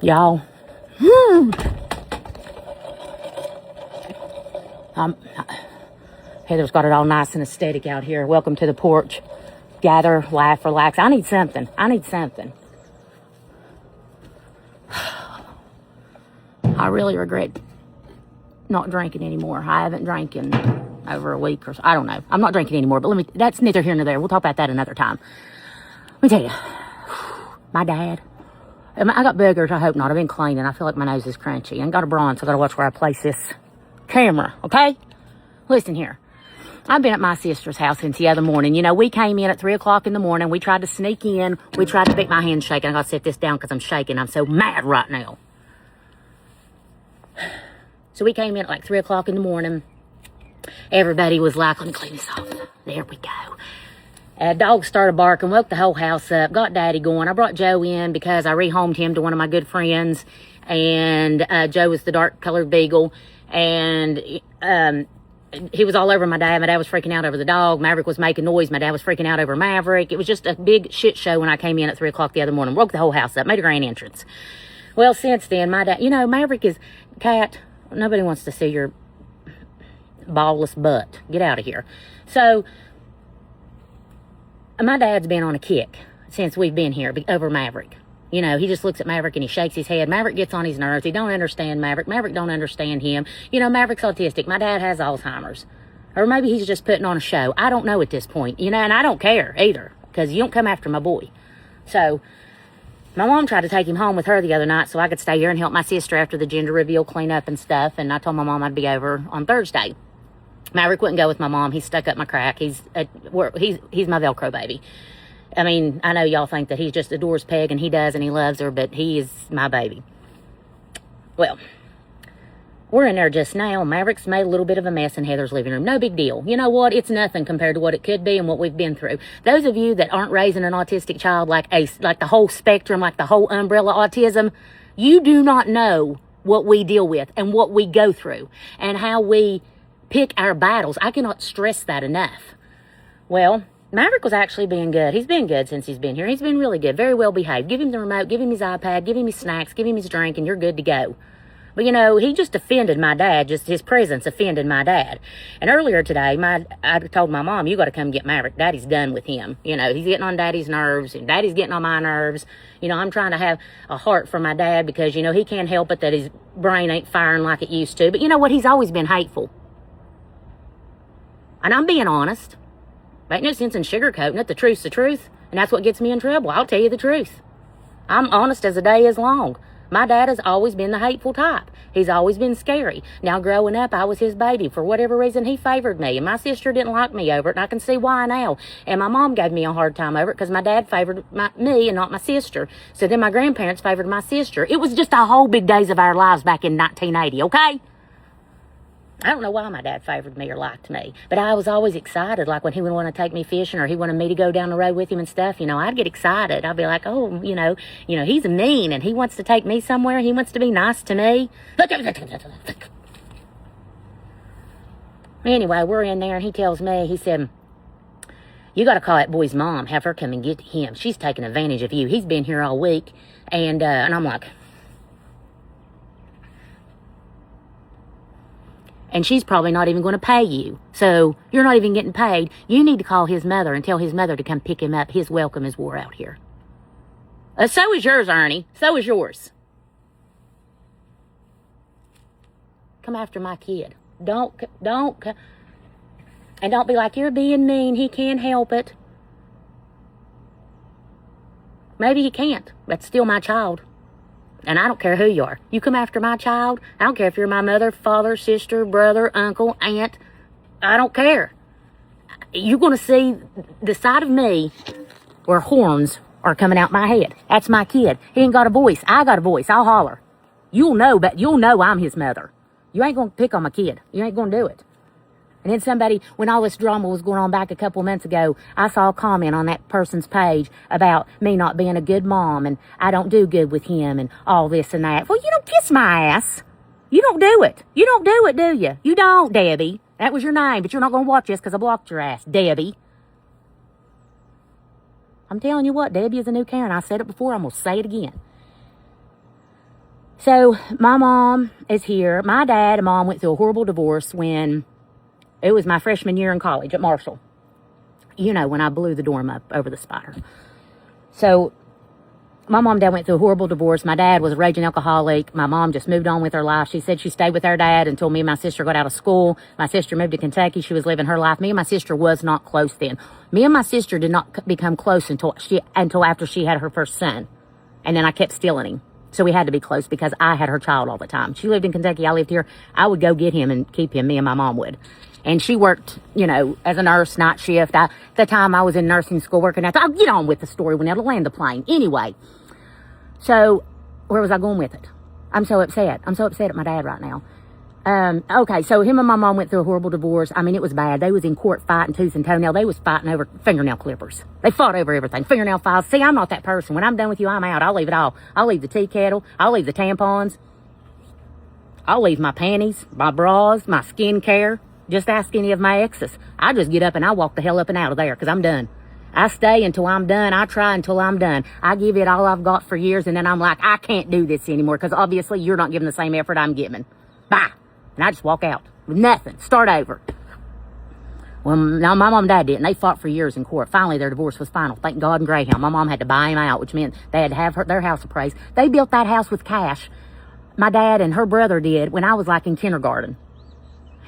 Y'all. Heather's got it all nice and aesthetic out here. Welcome to the porch. Gather, laugh, relax. I need something. I really regret not drinking anymore. I haven't drank in over a week or so. I don't know. I'm not drinking anymore, but that's neither here nor there. We'll talk about that another time. Let me tell you, my dad, I got boogers. I hope not. I've been cleaning. I feel like my nose is crunchy. I ain't got a bronze, so I got to watch where I place this camera, okay? Listen here. I've been at my sister's house since the other morning. You know, we came in at 3 o'clock in the morning. We tried to sneak in. We tried to pick my hand shaking. I got to set this down because I'm shaking. I'm so mad right now. So we came in at like 3 o'clock in the morning. Everybody was like, let me clean this off. There we go. Dogs started barking, woke the whole house up, got Daddy going. I brought Joe in because I rehomed him to one of my good friends. And Joe was the dark-colored beagle. And he was all over my dad. My dad was freaking out over the dog. Maverick was making noise. My dad was freaking out over Maverick. It was just a big shit show when I came in at 3 o'clock the other morning. Woke the whole house up, made a grand entrance. Well, since then, my dad, you know, Maverick is, Cat, nobody wants to see your ballless butt. Get out of here. So, my dad's been on a kick since we've been here over Maverick. You know, he just looks at Maverick and he shakes his head. Maverick gets on his nerves. He don't understand Maverick. Maverick don't understand him. You know, Maverick's autistic. My dad has Alzheimer's. Or maybe he's just putting on a show. I don't know at this point. You know, and I don't care either. Because you don't come after my boy. So, my mom tried to take him home with her the other night so I could stay here and help my sister after the gender reveal cleanup and stuff. And I told my mom I'd be over on Thursday. Maverick wouldn't go with my mom. He's stuck up my crack. He's my Velcro baby. I mean, I know y'all think that he just adores Peg, and he does, and he loves her, but he is my baby. Well, we're in there just now. Maverick's made a little bit of a mess in Heather's living room. No big deal. You know what? It's nothing compared to what it could be and what we've been through. Those of you that aren't raising an autistic child like the whole spectrum, like the whole umbrella autism, you do not know what we deal with and what we go through and how we pick our battles. I cannot stress that enough. Well, Maverick was actually being good. He's been good since he's been here. He's been really good, very well behaved. Give him the remote, give him his iPad, give him his snacks, give him his drink, and you're good to go. But, you know, he just offended my dad. Just his presence offended my dad. And earlier today, I told my mom, you got to come get Maverick. Daddy's done with him. You know, he's getting on Daddy's nerves, and Daddy's getting on my nerves. You know, I'm trying to have a heart for my dad because, you know, he can't help it that his brain ain't firing like it used to. But you know what? He's always been hateful. And I'm being honest. Ain't no sense in sugarcoating it. The truth's the truth. And that's what gets me in trouble. I'll tell you the truth. I'm honest as the day is long. My dad has always been the hateful type. He's always been scary. Now, growing up, I was his baby. For whatever reason, he favored me. And my sister didn't like me over it. And I can see why now. And my mom gave me a hard time over it because my dad favored me and not my sister. So then my grandparents favored my sister. It was just a whole big days of our lives back in 1980, okay? I don't know why my dad favored me or liked me, but I was always excited. Like when he would want to take me fishing or he wanted me to go down the road with him and stuff, you know, I'd get excited. I'd be like, oh, you know, he's mean and he wants to take me somewhere. He wants to be nice to me. Anyway, we're in there and he tells me, he said, you got to call that boy's mom, have her come and get him. She's taking advantage of you. He's been here all week. And I'm like, and she's probably not even going to pay you. So you're not even getting paid. You need to call his mother and tell his mother to come pick him up. His welcome is wore out here. So is yours, Ernie. So is yours. Come after my kid. Don't. And don't be like, you're being mean. He can't help it. Maybe he can't. That's still my child. And I don't care who you are. You come after my child. I don't care if you're my mother, father, sister, brother, uncle, aunt. I don't care. You're going to see the side of me where horns are coming out my head. That's my kid. He ain't got a voice. I got a voice. I'll holler. You'll know I'm his mother. You ain't going to pick on my kid. You ain't going to do it. And then somebody, when all this drama was going on back a couple months ago, I saw a comment on that person's page about me not being a good mom and I don't do good with him and all this and that. Well, you don't kiss my ass. You don't do it. You don't do it, do you? You don't, Debbie. That was your name, but you're not going to watch this because I blocked your ass, Debbie. I'm telling you what, Debbie is a new Karen. I said it before. I'm going to say it again. So my mom is here. My dad and mom went through a horrible divorce when it was my freshman year in college at Marshall. You know, when I blew the dorm up over the spider. So my mom and dad went through a horrible divorce. My dad was a raging alcoholic. My mom just moved on with her life. She said she stayed with her dad until me and my sister got out of school. My sister moved to Kentucky. She was living her life. Me and my sister was not close then. Me and my sister did not become close until after she had her first son. And then I kept stealing him. So we had to be close because I had her child all the time. She lived in Kentucky. I lived here. I would go get him and keep him. Me and my mom would. And she worked, you know, as a nurse, night shift. At the time I was in nursing school working out. I'll get on with the story when it'll land the plane. Anyway. So, where was I going with it? I'm so upset. I'm so upset at my dad right now. Okay, so him and my mom went through a horrible divorce. I mean, it was bad. They was in court fighting tooth and toenail. They was fighting over fingernail clippers. They fought over everything. Fingernail files. See, I'm not that person. When I'm done with you, I'm out. I'll leave it all. I'll leave the tea kettle. I'll leave the tampons. I'll leave my panties, my bras, my skincare. Just ask any of my exes. I just get up and I walk the hell up and out of there because I'm done. I stay until I'm done. I try until I'm done. I give it all I've got for years, and then I'm like, I can't do this anymore because obviously you're not giving the same effort I'm giving. Bye. And I just walk out with nothing. Start over. Well, now my mom and dad didn't. They fought for years in court. Finally, their divorce was final. Thank God and Greyhound. My mom had to buy him out, which meant they had to have their house appraised. They built that house with cash. My dad and her brother did when I was like in kindergarten.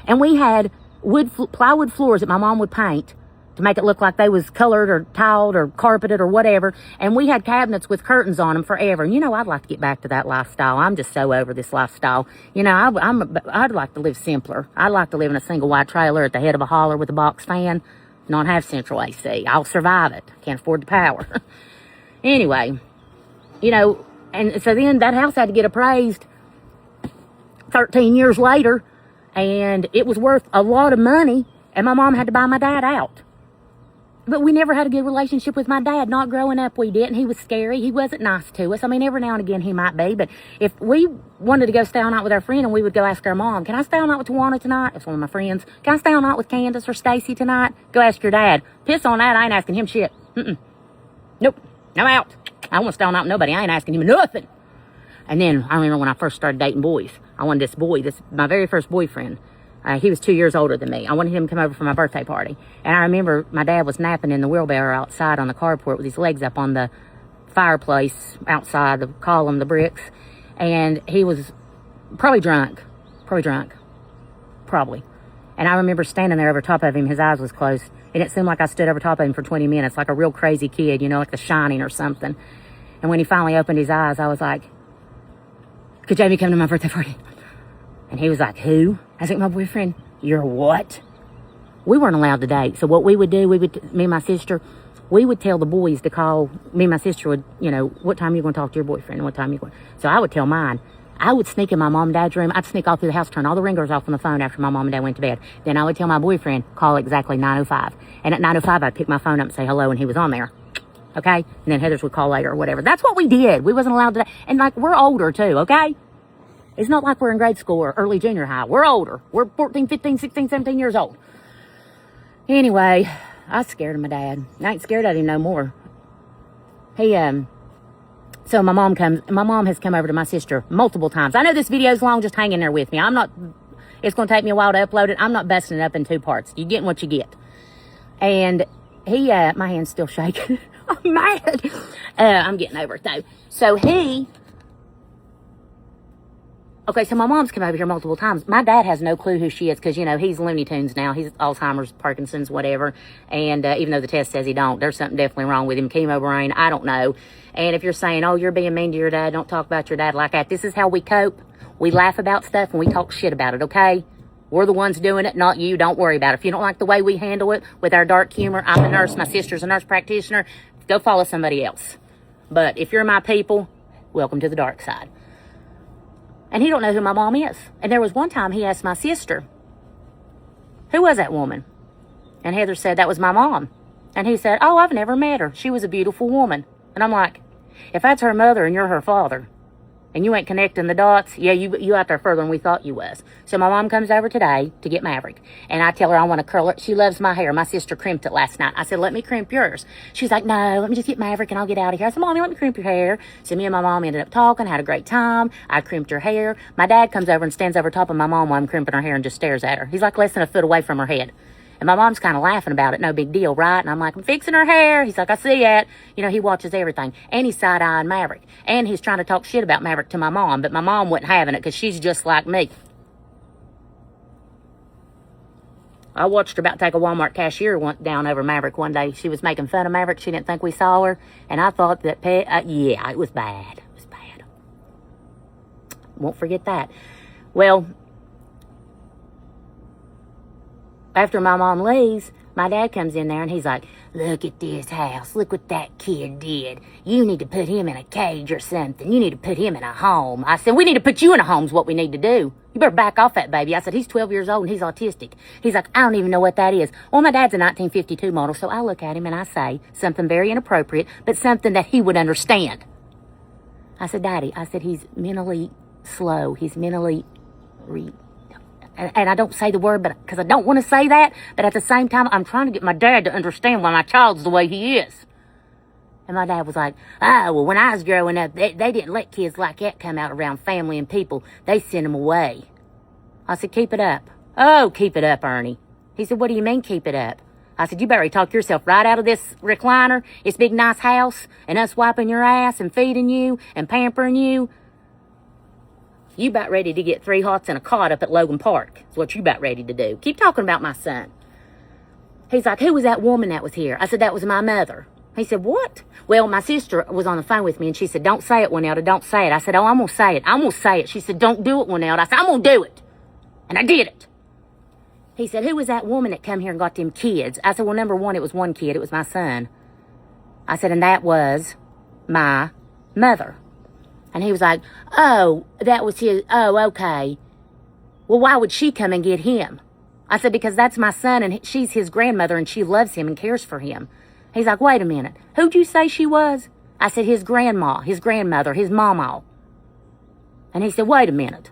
And we had plywood floors that my mom would paint to make it look like they was colored or tiled or carpeted or whatever. And we had cabinets with curtains on them forever. And, you know, I'd like to get back to that lifestyle. I'm just so over this lifestyle. You know, I'd like to live simpler. I'd like to live in a single wide trailer at the head of a holler with a box fan, not have central AC. I'll survive it. Can't afford the power. Anyway, you know, and so then that house had to get appraised 13 years later. And it was worth a lot of money. And my mom had to buy my dad out. But we never had a good relationship with my dad. Not growing up, we didn't. He was scary. He wasn't nice to us. I mean, every now and again he might be. But if we wanted to go stay all night with our friend and we would go ask our mom, can I stay all night with Tawana tonight? That's one of my friends. Can I stay all night with Candace or Stacy tonight? Go ask your dad. Piss on that. I ain't asking him shit. Nope. I'm out. I won't stay all night with nobody. I ain't asking him nothing. And then I remember when I first started dating boys. I wanted this boy, my very first boyfriend. He was 2 years older than me. I wanted him to come over for my birthday party. And I remember my dad was napping in the wheelbarrow outside on the carport with his legs up on the fireplace outside the column, the bricks. And he was probably drunk. And I remember standing there over top of him. His eyes was closed. And it seemed like I stood over top of him for 20 minutes, like a real crazy kid, you know, like The Shining or something. And when he finally opened his eyes, I was like, could Jamie come to my birthday party? And he was like, who? I was like, my boyfriend. You're what? We weren't allowed to date. So what we would do, me and my sister, we would tell the boys to call. Me and my sister would, you know, what time are you going to talk to your boyfriend and what time are you going. So I would tell mine. I would sneak in my mom and dad's room. I'd sneak all through the house, turn all the ringers off on the phone after my mom and dad went to bed. Then I would tell my boyfriend, call exactly 9:05. And at 9:05, I'd pick my phone up and say hello, and he was on there. Okay? And then Heather's would call later or whatever. That's what we did. We wasn't allowed to. And, like, we're older, too, okay? It's not like we're in grade school or early junior high. We're older. We're 14, 15, 16, 17 years old. Anyway, I was scared of my dad. I ain't scared of him no more. So my mom has come over to my sister multiple times. I know this video's long, just hang in there with me. It's going to take me a while to upload it. I'm not busting it up in two parts. You're getting what you get. And my hand's still shaking. I'm mad. I'm getting over it though. So so my mom's come over here multiple times. My dad has no clue who she is because, you know, he's Looney Tunes now. He's Alzheimer's, Parkinson's, whatever. And even though the test says he don't, there's something definitely wrong with him. Chemo brain, I don't know. And if you're saying, oh, you're being mean to your dad, don't talk about your dad like that. This is how we cope. We laugh about stuff and we talk shit about it, okay? We're the ones doing it, not you. Don't worry about it. If you don't like the way we handle it with our dark humor, I'm a nurse. My sister's a nurse practitioner. Go follow somebody else. But if you're my people, welcome to the dark side. And he don't know who my mom is. And there was one time he asked my sister, who was that woman? And Heather said, that was my mom. And he said, oh, I've never met her. She was a beautiful woman. And I'm like, if that's her mother and you're her father, and you ain't connecting the dots. Yeah, you out there further than we thought you was. So my mom comes over today to get Maverick, and I tell her I want to curl it. She loves my hair. My sister crimped it last night. I said, let me crimp yours. She's like, no, let me just get Maverick and I'll get out of here. I said, Mommy, let me crimp your hair. So me and my mom ended up talking, had a great time. I crimped her hair. My dad comes over and stands over top of my mom while I'm crimping her hair and just stares at her. He's like less than a foot away from her head. And my mom's kind of laughing about it. No big deal, right? And I'm like, I'm fixing her hair. He's like, I see it. You know, he watches everything. And he's side-eyeing Maverick. And he's trying to talk shit about Maverick to my mom. But my mom wasn't having it because she's just like me. I watched her about take a Walmart cashier down over Maverick one day. She was making fun of Maverick. She didn't think we saw her. And I thought that, yeah, it was bad. It was bad. Won't forget that. Well, after my mom leaves, my dad comes in there and he's like, look at this house. Look what that kid did. You need to put him in a cage or something. You need to put him in a home. I said, we need to put you in a home is what we need to do. You better back off that baby. I said, he's 12 years old and he's autistic. He's like, I don't even know what that is. Well, my dad's a 1952 model, so I look at him and I say something very inappropriate, but something that he would understand. I said, Daddy, I said, he's mentally slow. He's mentally and I don't say the word because I don't want to say that, but at the same time, I'm trying to get my dad to understand why my child's the way he is. And my dad was like, oh, well, when I was growing up, they didn't let kids like that come out around family and people. They sent them away. I said, keep it up. Oh, keep it up, Ernie. He said, what do you mean keep it up? I said, you better talk yourself right out of this recliner, this big nice house, and us wiping your ass and feeding you and pampering you. You about ready to get 3 hots and a cot up at Logan Park. That's what you about ready to do. Keep talking about my son. He's like, who was that woman that was here? I said, that was my mother. He said, what? Well, my sister was on the phone with me, and she said, don't say it, Wanelda, don't say it. I said, oh, I'm going to say it. I'm going to say it. She said, don't do it, Wanelda. I said, I'm going to do it. And I did it. He said, who was that woman that come here and got them kids? I said, well, number one, it was one kid. It was my son. I said, and that was my mother. And he was like, oh, that was his, oh, okay. Well, why would she come and get him? I said, because that's my son, and she's his grandmother, and she loves him and cares for him. He's like, wait a minute. Who'd you say she was? I said, his grandma, his grandmother, his mama. And he said, wait a minute.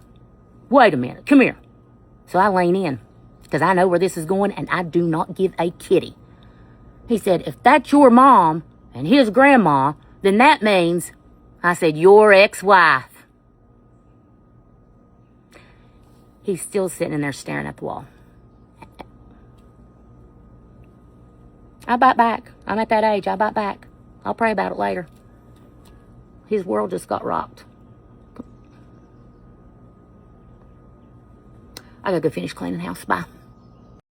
Wait a minute. Come here. So I lean in, because I know where this is going, and I do not give a kitty. He said, if that's your mom and his grandma, then that means... I said, your ex-wife. He's still sitting in there staring at the wall. I bite back. I'm at that age. I bite back. I'll pray about it later. His world just got rocked. I gotta go finish cleaning the house. Bye.